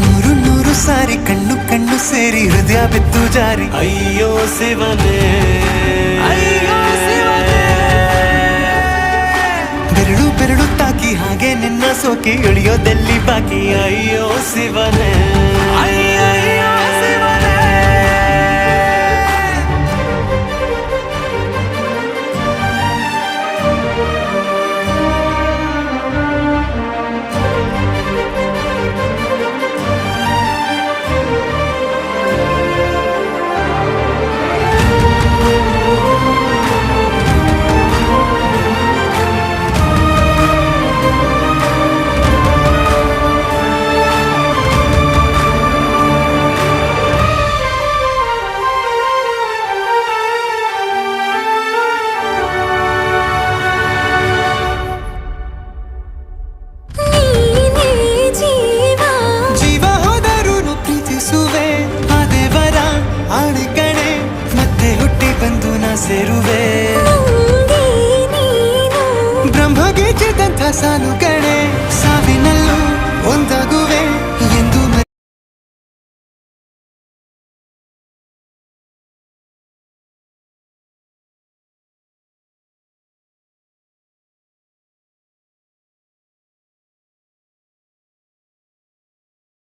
ನೂರು ನೂರು ಸಾರಿ ಕಣ್ಣು ಕಣ್ಣು ಸೇರಿ ಹೃದಯ ಬಿದ್ದು ಜಾರಿ ಅಯ್ಯೋ ಶಿವನೇ, ಅಯ್ಯೋ ಶಿವನೇ. ಬೆರಳು ಬೆರಳು ತಾಕಿ ಹಾಗೆ ನಿನ್ನ ಸೋಕಿ ಇಳಿಯೋದೆಲ್ಲಿ ಬಾಕಿ ಅಯ್ಯೋ ಶಿವನೇ, ಅಯ್ಯಯ್ಯೋ ಶಿವನೇ. ಸೇರುವೆ ಬ್ರಹ್ಮಗೆ ಚಿದಂಥ ಸಾಲು